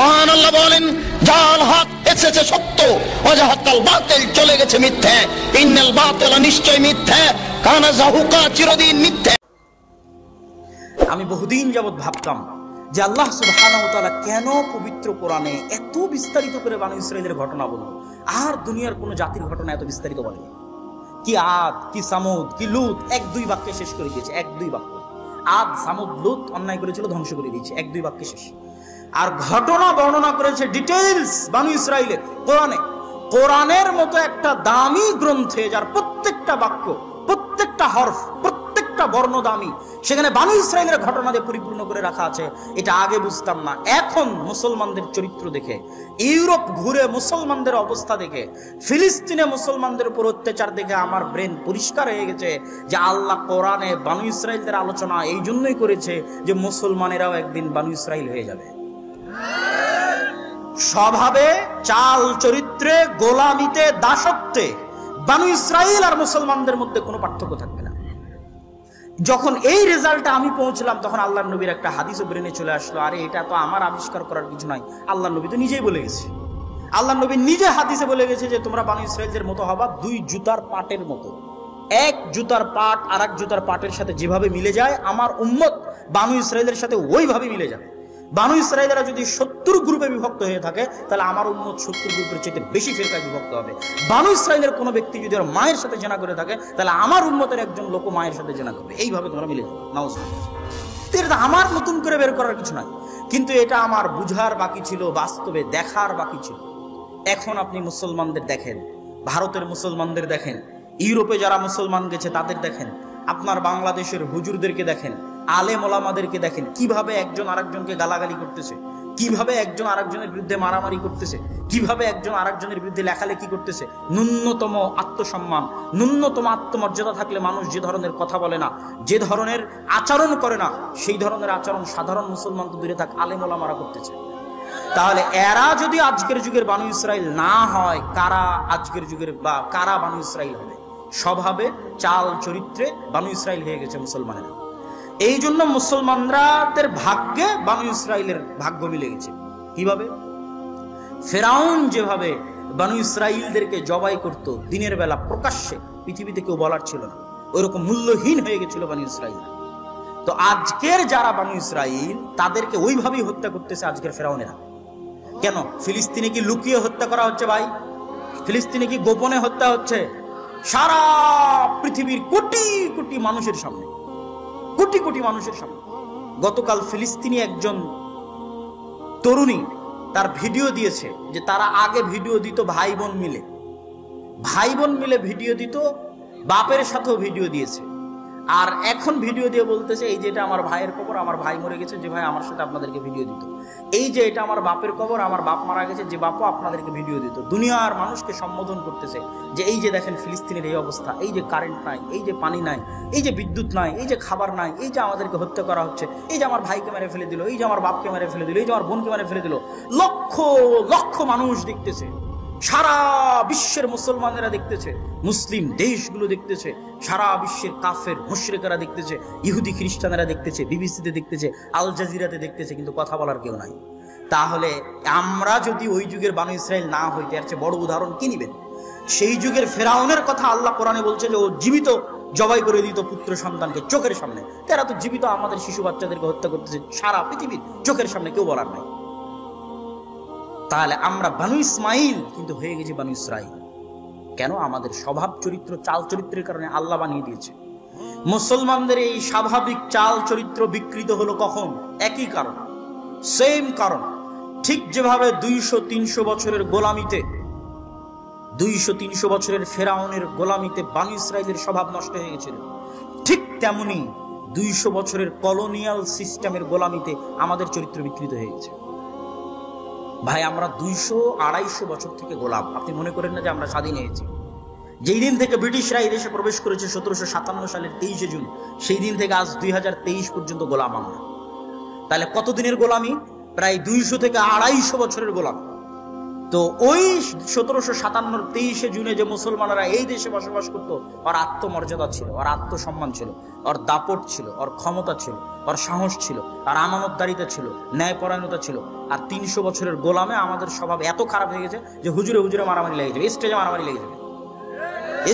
মহান আল্লাহ বলেন, জাল হক এসেছে সত্য, ওয়াজাহাকাল বাতিল চলে গেছে মিথ্যা, ইন্নাল বাতিলা নিশ্চয় মিথ্যা, কানা যাহুকা চিরদিন মিথ্যা। আমি বহুদিন যাবত ভাবতাম যে আল্লাহ সুবহানাহু ওয়া তাআলা কেন পবিত্র কোরআনে এত বিস্তারিত করে বনী ইসরাঈলের ঘটনা বলল, আর দুনিয়ার কোন জাতির ঘটনা এত বিস্তারিত বলেনি। কি আদ, কি সামুদ, কি লুত, এক দুই বাক্যে শেষ করে দিয়েছে, এক দুই বাক্য। আদ, সামুদ, লুত অন্যায় করেছিল, ধ্বংস করে দিয়েছে, এক দুই বাক্যে শেষ। আর ঘটনা বর্ণনা করেছে ডিটেইলস বনী ইসরাঈলের কোরআনে। কোরআনের মতো একটা দামি গ্রন্থে, যার প্রত্যেকটা বাক্য, প্রত্যেকটা হরফ, প্রত্যেকটা বর্ণ দামি, সেখানে বনী ইসরাঈলের ঘটনা দিয়ে পরিপূর্ণ করে রাখা আছে। এটা আগে বুঝতাম না। এখন মুসলমানদের চরিত্র দেখে, ইউরোপ ঘুরে মুসলমানদের অবস্থা দেখে, ফিলিস্তিনে মুসলমানদের উপর অত্যাচার দেখে আমার ব্রেন পরিষ্কার হয়ে গেছে যে আল্লাহ কোরআনে বনী ইসরাঈলদের আলোচনা এই জন্যই করেছে যে মুসলমানেরাও একদিন বনী ইসরাঈল হয়ে যাবে। স্বভাবে, চাল চরিত্রে, গোলামিতে, দাসত্বে বনী ইসরাঈল আর মুসলমানদের মধ্যে কোনো পার্থক্য থাকবে না। যখন এই রেজাল্টে আমি পৌঁছলাম, তখন আল্লাহর নবীর একটা হাদিসও ব্রেনে চলে আসলো, আরে এটা তো আমার আবিষ্কার করার কিছু নয়, আল্লাহর নবী তো নিজেই বলে গেছে। আল্লাহর নবী নিজে হাদিসে বলে গেছে যে তোমরা বনী ইসরাঈলদের মতো হবা দুই জুতার পাটের মতো। এক জুতার পাট আর এক জুতার পাটের সাথে যেভাবে মিলে যায়, আমার উম্মত বনী ইসরাঈলের সাথে ওইভাবে মিলে যাবে। বনী ইসরাঈলরা যদি 70 গ্রুপে বিভক্ত হয়ে থাকে, তাহলে আমার উম্মত 70 গ্রুপের চেয়ে বেশি ফিরকায় বিভক্ত হবে। বনী ইসরাঈলের কোনো ব্যক্তি যদি ওর মায়ের সাথে জেনা করে থাকে, তাহলে আমার উম্মতের একজন লোক মায়ের সাথে জেনা করবে। এইভাবে তোমরা মিলে যাবে। নাউজুবিল্লাহ। এটা আমার নতুন করে বের করার কিছু নয়, কিন্তু এটা আমার বুঝার বাকি ছিল, বাস্তবে দেখার বাকি ছিল। এখন আপনি মুসলমানদের দেখেন, ভারতের মুসলমানদের দেখেন, ইউরোপে যারা মুসলমান গেছে তাদের দেখেন, আপনার বাংলাদেশের হুজুরদেরকে দেখেন, আলেম ওলামাদেরকে দেখেন, কিভাবে একজন আরেকজনকে গালাগালি করতেছে, কিভাবে একজন আরেকজনের বিরুদ্ধে মারামারি করতেছে, কিভাবে একজন আরেকজনের বিরুদ্ধে লেখালেখি করতেছে। ন্যূনতম আত্মসম্মান, ন্যূনতম আত্মমর্যাদা থাকলে মানুষ যে ধরনের কথা বলে না, যে ধরনের আচরণ করে না, সেই ধরনের আচরণ সাধারণ মুসলমান তো দূরে থাক, আলেম ওলামারা করতেছে। তাহলে এরা যদি আজকের যুগের বনী ইসরাঈল না হয়, কারা আজকের যুগের বা কারা বনী ইসরাঈল হবে? স্বভাবে, চাল চরিত্রে বনী ইসরাঈল হয়ে গেছে মুসলমানেরা। এই জন্য মুসলমানদের ভাগ্যে বনী ইসরাঈলের ভাগ্য মিলে গেছে। কিভাবে? ফেরাউন যেভাবে বনী ইসরাঈলদেরকে জবাই করত দিনের বেলা প্রকাশ্যে, পৃথিবীতে কেউ বলার ছিল না, ওইরকম মূল্যহীন হয়ে গেছিল বনী ইসরাঈল। তো আজকের যারা বনী ইসরাঈল, তাদেরকে ওইভাবেই হত্যা করতেছে আজকের ফেরাউনেরা। কেন? ফিলিস্তিনে কি লুকিয়ে হত্যা করা হচ্ছে ভাই? ফিলিস্তিনে কি গোপনে হত্যা হচ্ছে? সারা পৃথিবীর কোটি কোটি মানুষের সামনে, কোটি কোটি মানুষের সামনে। গতকাল ফিলিস্তিনি একজন তরুণী তার ভিডিও দিয়েছে যে তারা আগে ভিডিও দিত ভাই বোন মিলে ভিডিও দিত, বাপের সাথেও ভিডিও দিয়েছে। আর এখন ভিডিও দিয়ে বলতেছে এই যে এটা আমার ভাইয়ের কবর, আমার ভাই মরে গেছে, যে ভাই আমার সাথে আপনাদেরকে ভিডিও দিত। এই যে এটা আমার বাপের কবর, আমার বাপ মারা গেছে, যে বাপও আপনাদেরকে ভিডিও দিত। দুনিয়ার মানুষকে সম্বোধন করতেছে যে এই যে দেখেন ফিলিস্তিনের এই অবস্থা, এই যে কারেন্ট নাই, এই যে পানি নাই, এই যে বিদ্যুৎ নাই, এই যে খাবার নাই, এই যে আমাদেরকে হত্যা করা হচ্ছে, এই যে আমার ভাইকে মেরে ফেলে দিল, এই যে আমার বাপকে মেরে ফেলে দিল, এই যে আমার বোনকে মেরে ফেলে দিল। লক্ষ লক্ষ মানুষ দেখতেছে, সারা বিশ্বের মুসলমানেরা দেখতেছে, মুসলিম দেশগুলো দেখতেছে, সারা বিশ্বের কাফের মুশরিকরা দেখতেছে, ইহুদি খ্রিস্টানেরা দেখতেছে, বিবিসিতে দেখতেছে, আল জাজিরাতে দেখতেছে, কিন্তু কথা বলার কেউ নাই। তাহলে আমরা যদি ওই যুগের বনী ইসরাঈল না হইতে, এর চেয়ে বড় উদাহরণ কি নিবেন? সেই যুগের ফেরাউনের কথা আল্লাহ কোরআনে বলছে যে ও জীবিত জবাই করে দিত পুত্র সন্তানকে চোখের সামনে। তারা তো জীবিত আমাদের শিশু বাচ্চাদেরকে হত্যা করতেছে সারা পৃথিবীর চোখের সামনে, কেউ বলার নাই। তাহলে আমরা বনী ইসমাইল কিন্তু হয়ে গেছি বনী ইসরাঈল। কেন? আমাদের স্বভাব চরিত্র, চাল চরিত্রের কারণে আল্লাহ বানিয়ে দিয়েছে। মুসলমানদের এই স্বাভাবিক চাল চরিত্র বিকৃত হলো কখন? একই কারণ, সেম কারণ। ঠিক যেভাবে 200-300 বছরের গোলামিতে, 200-300 বছরের ফেরাউনের গোলামিতে বনী ইসরাঈলের স্বভাব নষ্ট হয়ে গেছিল, ঠিক তেমনি 200 বছরের কলোনিয়াল সিস্টেমের গোলামিতে আমাদের চরিত্র বিকৃত হয়ে গেছে। ভাই আমরা 200-250 বছর থেকে গোলাম। আপনি মনে করেন না যে আমরা স্বাধীন হয়েছি? যেই দিন থেকে ব্রিটিশরা এই দেশে প্রবেশ করেছে 1757 সালের 23 জুন, সেই দিন থেকে আজ 2023 পর্যন্ত গোলাম আমরা। তাহলে কতদিনের গোলামি? প্রায় 200 থেকে 250 বছরের গোলাম। তো ওই 1757 23শে জুনে যে মুসলমানরা এই দেশে বসবাস করতো, ওর আত্মমর্যাদা ছিল, ওর আত্মসম্মান ছিল, ওর দাপট ছিল, ওর ক্ষমতা ছিল, ওর সাহস ছিল, আর আমানতদারিতা ছিল, ন্যায়পরায়ণতা ছিল। আর 300 বছরের গোলামে আমাদের স্বভাব এত খারাপ হয়ে গেছে যে হুজুরে হুজুরে মারামারি লেগে যাবে, স্টেজে মারামারি লেগে যাবে,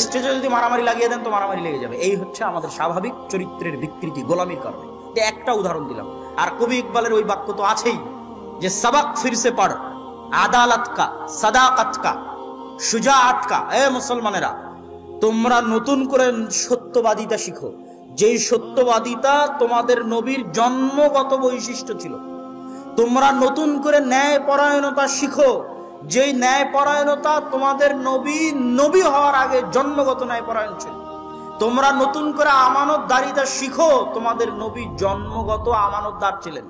স্টেজে যদি মারামারি লাগিয়ে দেন তো মারামারি লেগে যাবে। এই হচ্ছে আমাদের স্বাভাবিক চরিত্রের বিকৃতি গোলামির কারণে। একটা উদাহরণ দিলাম। আর কবি ইকবালের ওই বাক্য তো আছেই যে সবক ফিরসে পড় আদালত কা, সাদাকত কা, শুজাআত কা। এ মুসলমানেরা, তোমরা নতুন করে সত্যবাদিতা শিখো, যেই সত্যবাদিতা তোমাদের নবীর জন্মগত বৈশিষ্ট্য ছিল। তোমরা নতুন করে ন্যায়পরায়ণতা শিখো, যেই ন্যায়পরায়ণতা তোমাদের নবী হওয়ার আগে জন্মগত ন্যায়পরায়ণ ছিল। তোমরা নতুন করে আমানতদারিতা শিখো, তোমাদের নবী জন্মগত আমানতদার ছিলেন।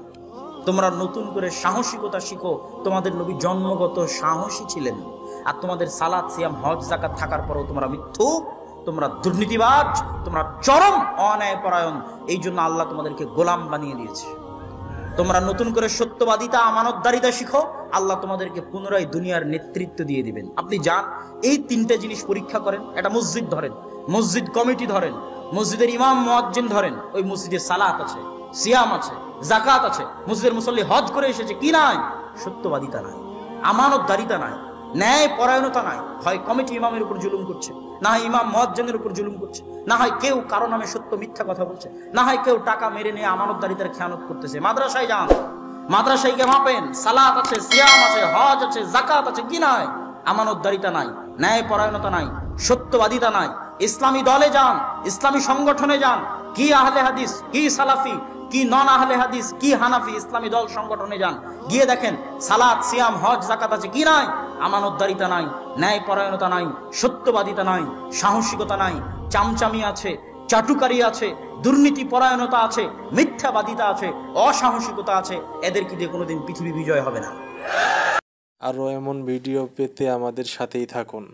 তোমরা নতুন করে সাহসিকতা শিখো, তোমাদের নবী জন্মগত সাহসী ছিলেন। আর তোমাদের সালাত সিয়াম হজ যাকাত থাকার পরেও তোমরা মিথ্যুক, তোমরা দুর্নীতিবাজ, তোমরা চরম অন্যায়পরায়ণ। এই জন্য আল্লাহ তোমাদেরকে গোলাম বানিয়ে দিয়েছে। তোমরা নতুন করে সত্যবাদিতা আমানতদারিতা শিখো, আল্লাহ তোমাদেরকে পুনরায় দুনিয়ার নেতৃত্ব দিয়ে দিবেন। আপনি যান, এই 3টে জিনিস পরীক্ষা করেন। একটা মসজিদ ধরেন, মসজিদ কমিটি ধরেন, মসজিদের ইমাম মুয়াজ্জিন ধরেন, ওই মসজিদে সালাত আছে, সিয়াম আছে, যাকাত আছে, মসজিদের মুসল্লি হজ করে এসেছে, কি নাই? সত্যবাদিতা নাই, আমানতদারিতা নাই, ন্যায় পরায়ণতা নাই। হয় কমিটি ইমামের উপর জুলুম করছে, না হয় ইমাম মুয়াজ্জিনের উপর জুলুম করছে, না হয় কেউ কারো নামে সত্য মিথ্যা কথা বলছে, না হয় কেউ টাকা মেরে নিয়ে আমানতদারিতার খেয়ানত করতেছে। মাদ্রাসায় যান, মাদ্রাসায় গিয়ে মাপেন, সালাত আছে, সিয়াম আছে, হজ আছে, যাকাত আছে, কি নাই? আমানতদারিতা নাই, ন্যায় পরায়ণতা নাই, সত্যবাদিতা নাই। ইসলামী দলে যান, ইসলামী সংগঠনে যান, কি আহলে হাদিস, কি সালাফি, কি নন আহলে হাদিস, কি হানাফি, ইসলামী দল সংগঠনে যান, গিয়ে দেখেন সালাত সিয়াম হজ যাকাত আছে, কি নাই? আমানতদারিতা নাই, ন্যায় পরায়ণতা নাই, সত্যবাদিতা নাই, সাহসিকতা নাই, চামচামি আছে, চাটুকারি আছে, দুর্নীতি পরায়ণতা আছে, মিথ্যাবাদিতা আছে, অসাহসিকতা আছে। এদেরকে দিয়ে কোনোদিন পৃথিবী বিজয় হবে না। আরও এমন ভিডিও পেতে আমাদের সাথেই থাকুন।